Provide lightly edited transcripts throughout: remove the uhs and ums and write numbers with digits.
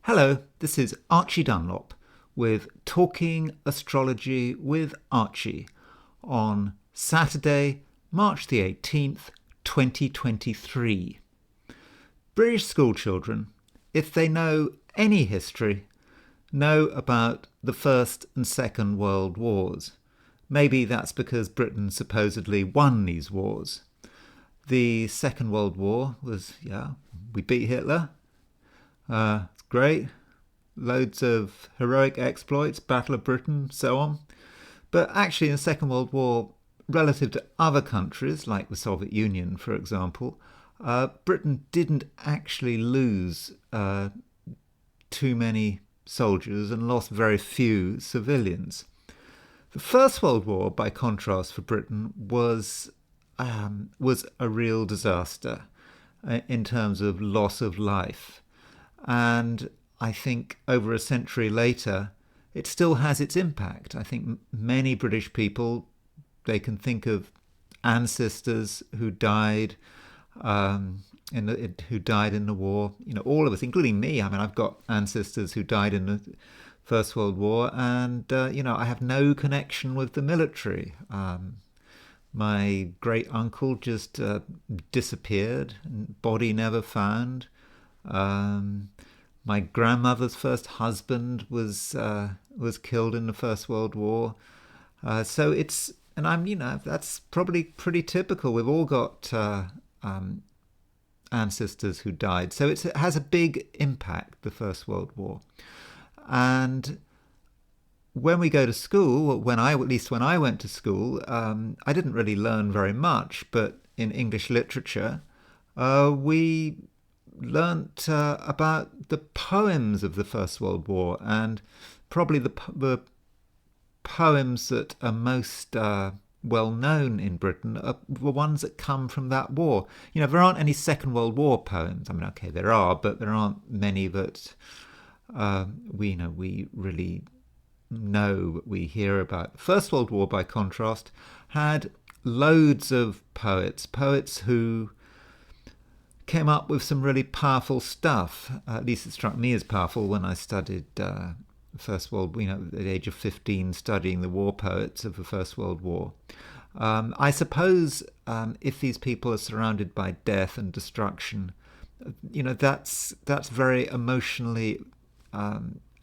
Hello, this is Archie Dunlop with Talking Astrology with Archie on Saturday, March the 18th, 2023. British schoolchildren, if they know any history, know about the First and Second World Wars. Maybe that's because Britain supposedly won these wars. The Second World War was, we beat Hitler. It's great. Loads of heroic exploits, Battle of Britain, so on. But actually in the Second World War, relative to other countries, like the Soviet Union, for example, Britain didn't actually lose too many soldiers and lost very few civilians. The First World War, by contrast, for Britain was a real disaster in terms of loss of life. And I think over a century later, it still has its impact. I think many British people, they can think of ancestors who died in the war. You know, all of us, including me. I mean, I've got ancestors who died in the First World War, and I have no connection with the military. My great uncle just disappeared, body never found. My grandmother's first husband was killed in the First World War. So it's, and that's probably pretty typical. We've all got ancestors who died. So it has a big impact, the First World War. And when we go to school, at least when I went to school, I didn't really learn very much, but in English literature, we learnt about the poems of the First World War, and probably the poems that are most well known in Britain are the ones that come from that war. You know, there aren't any Second World War poems. I mean, okay, there are, but there aren't many that we really know, we hear about. The First World War, by contrast, had loads of poets who came up with some really powerful stuff. At least it struck me as powerful when I studied First World War, at the age of 15, studying the war poets of the First World War. I suppose if these people are surrounded by death and destruction, that's very emotionally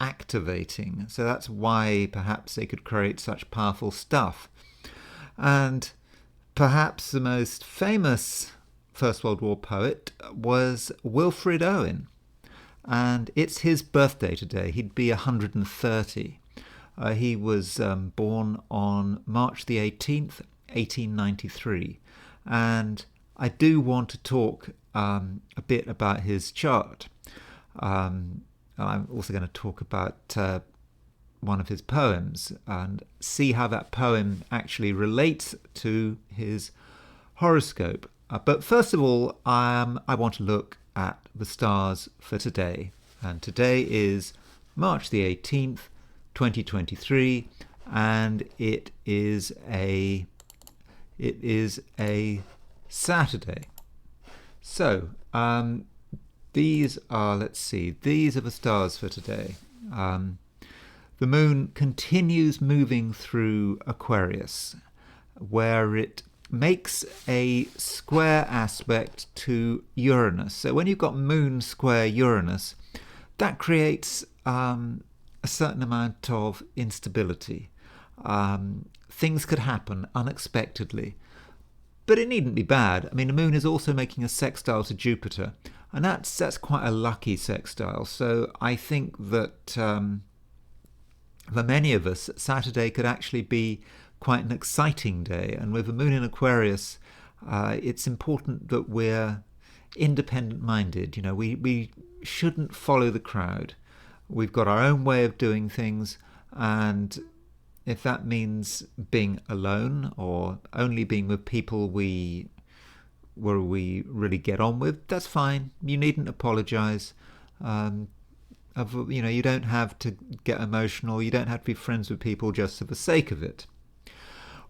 activating. So that's why perhaps they could create such powerful stuff. And perhaps the most famous First World War poet was Wilfred Owen. And it's his birthday today. He'd be 130. He was born on March the 18th, 1893. And I do want to talk a bit about his chart. I'm also going to talk about one of his poems and see how that poem actually relates to his horoscope. But first of all, I want to look at the stars for today. And today is March the 18th, 2023, and it is a Saturday. So these are the stars for today. The moon continues moving through Aquarius, where it makes a square aspect to Uranus. So when you've got moon square Uranus, that creates a certain amount of instability. Things could happen unexpectedly, but it needn't be bad. I mean, the moon is also making a sextile to Jupiter, and that's quite a lucky sextile. So I think that for many of us, Saturday could actually be quite an exciting day. And with the moon in Aquarius, it's important that we're independent-minded. We shouldn't follow the crowd. We've got our own way of doing things, and if that means being alone or only being with people we really get on with, that's fine. You needn't apologize. You don't have to get emotional. You don't have to be friends with people just for the sake of it.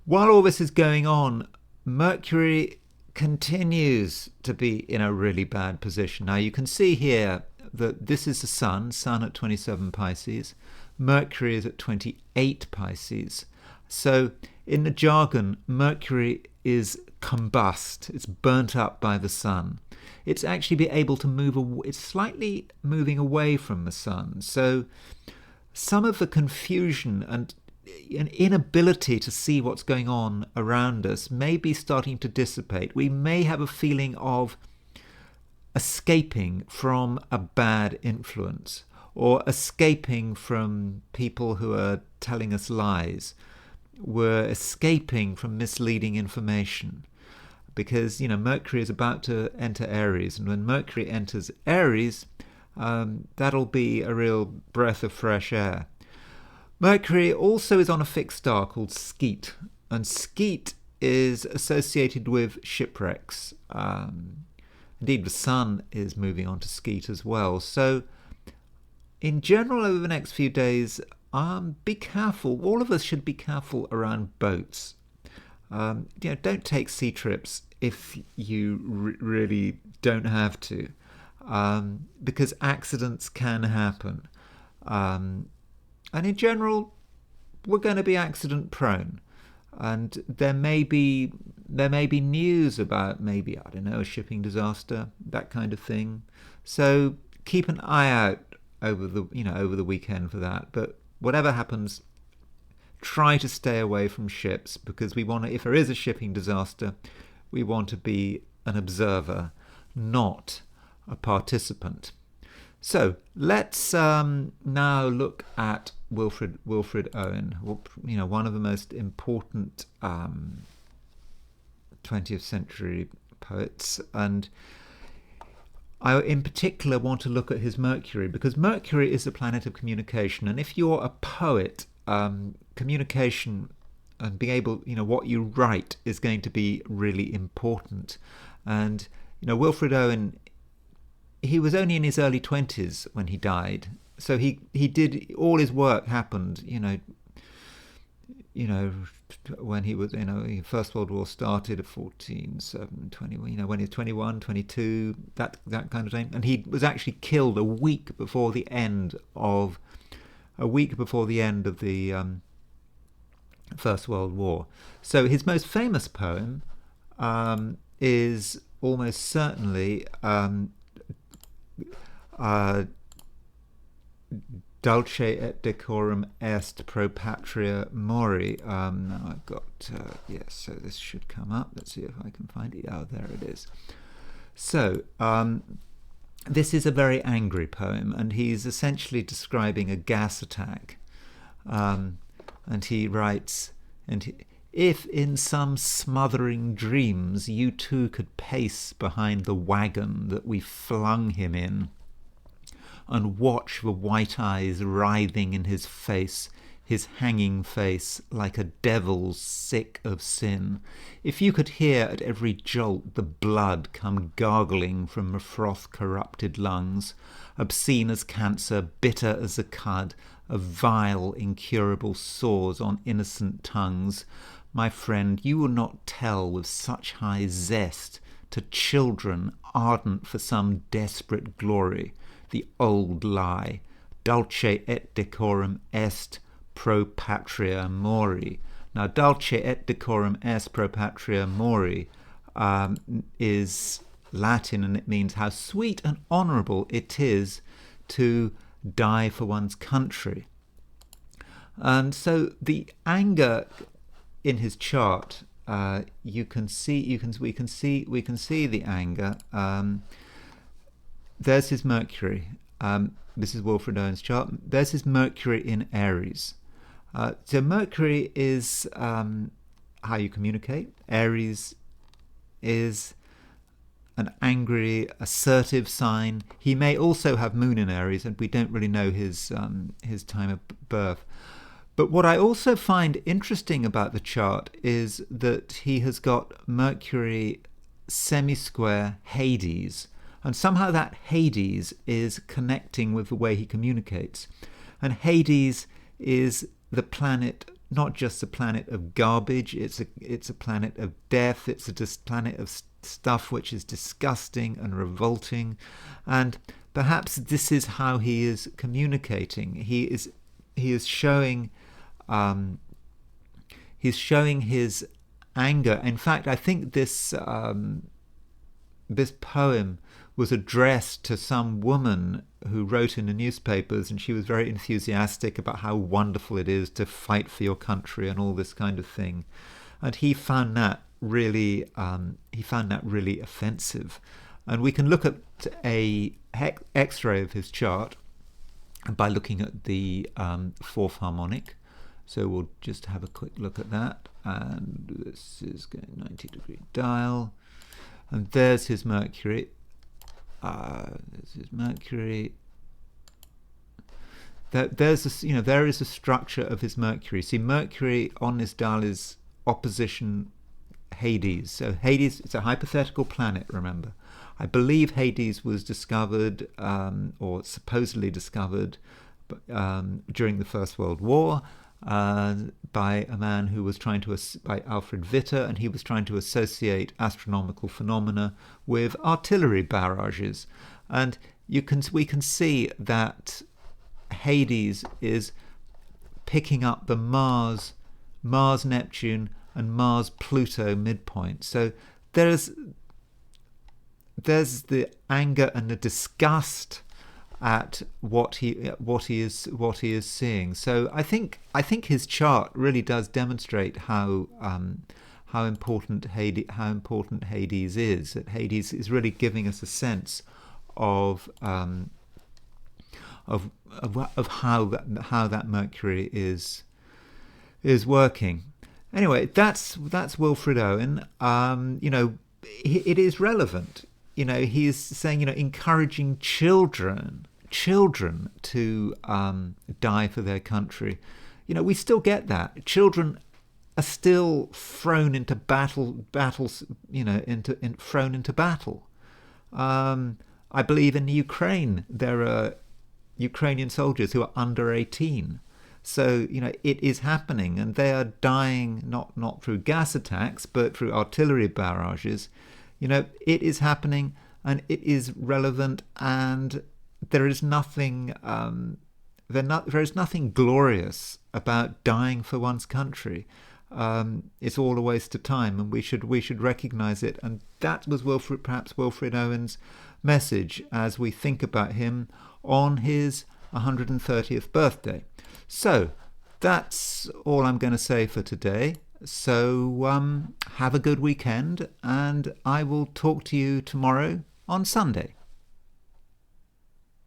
While all this is going on, Mercury continues to be in a really bad position. Now you can see here that this is the Sun at 27 Pisces. Mercury is at 28 Pisces. So in the jargon, Mercury is combust. It's burnt up by the Sun. It's actually be able to move. It's slightly moving away from the Sun. So some of the confusion and an inability to see what's going on around us may be starting to dissipate. We may have a feeling of escaping from a bad influence, or escaping from people who are telling us lies. We're escaping from misleading information, because Mercury is about to enter Aries, and when Mercury enters Aries, that'll be a real breath of fresh air. Mercury also is on a fixed star called Skeet, and Skeet is associated with shipwrecks. Indeed, the Sun is moving on to Skeet as well. So in general, over the next few days, be careful. All of us should be careful around boats. Don't take sea trips if you really don't have to, because accidents can happen. And in general, we're going to be accident prone, and there may be news about maybe, I don't know, a shipping disaster, that kind of thing. So keep an eye out over the weekend for that. But whatever happens, try to stay away from ships, because we want to, if there is a shipping disaster, we want to be an observer, not a participant. So let's now look at Wilfred Owen, one of the most important 20th century poets, and I in particular want to look at his Mercury, because Mercury is the planet of communication, and if you're a poet, communication and being able, what you write is going to be really important. And Wilfred Owen, he was only in his early 20s when he died, so he did, all his work happened, when he was, First World War started at 14, 7, 20, when he was 21, 22, that kind of thing. And he was actually killed a week before the end of the First World War. So his most famous poem is almost certainly Dulce et decorum est pro patria mori. Now I've got, so this should come up. Let's see if I can find it. Oh, there it is. So this is a very angry poem, and he's essentially describing a gas attack. And he writes, if in some smothering dreams you too could pace behind the wagon that we flung him in, and watch the white eyes writhing in his face, his hanging face like a devil's sick of sin, if you could hear at every jolt the blood come gargling from the froth-corrupted lungs, obscene as cancer, bitter as a cud, of vile, incurable sores on innocent tongues, my friend, you will not tell with such high zest to children ardent for some desperate glory the old lie, dulce et decorum est pro patria mori. Now, dulce et decorum est pro patria mori is Latin, and it means how sweet and honourable it is to die for one's country. And so the anger in his chart, we can see the anger. There's his Mercury. This is Wilfred Owen's chart. There's his Mercury in Aries. So Mercury is how you communicate. Aries is an angry, assertive sign. He may also have Moon in Aries, and we don't really know his time of birth. But what I also find interesting about the chart is that he has got Mercury semi-square Hades, and somehow that Hades is connecting with the way he communicates. And Hades is the planet, not just a planet of garbage, it's a planet of death, it's a planet of stuff which is disgusting and revolting. And perhaps this is how he is communicating. He is showing he's showing his anger. In fact, I think this this poem was addressed to some woman who wrote in the newspapers, and she was very enthusiastic about how wonderful it is to fight for your country and all this kind of thing. And he found that really offensive. And we can look at a X-ray of his chart by looking at the fourth harmonic. So we'll just have a quick look at that. And this is going 90-degree dial. And there's his Mercury. There's his Mercury. There is a structure of his Mercury. See, Mercury on this dial is opposition Hades. So Hades, it's a hypothetical planet, remember. I believe Hades was discovered, or supposedly discovered, during the First World War by a man who was by Alfred Witte, and he was trying to associate astronomical phenomena with artillery barrages. And we can see that Hades is picking up the Mars, Neptune, and Mars Pluto midpoint. So there's the anger and the disgust at what he is seeing. So I think his chart really does demonstrate how important Hades is. That Hades is really giving us a sense of how that Mercury is working. Anyway, that's Wilfred Owen. It is relevant. He's saying, encouraging children to die for their country. We still get that. Children are still thrown into battles. Thrown into battle. I believe in Ukraine there are Ukrainian soldiers who are under 18. So, it is happening, and they are dying not through gas attacks, but through artillery barrages. It is happening, and it is relevant, and there is nothing there is nothing glorious about dying for one's country. It's all a waste of time, and we should recognise it. And that was perhaps Wilfred Owen's message as we think about him on his 130th birthday. So that's all I'm going to say for today. So have a good weekend, and I will talk to you tomorrow on Sunday.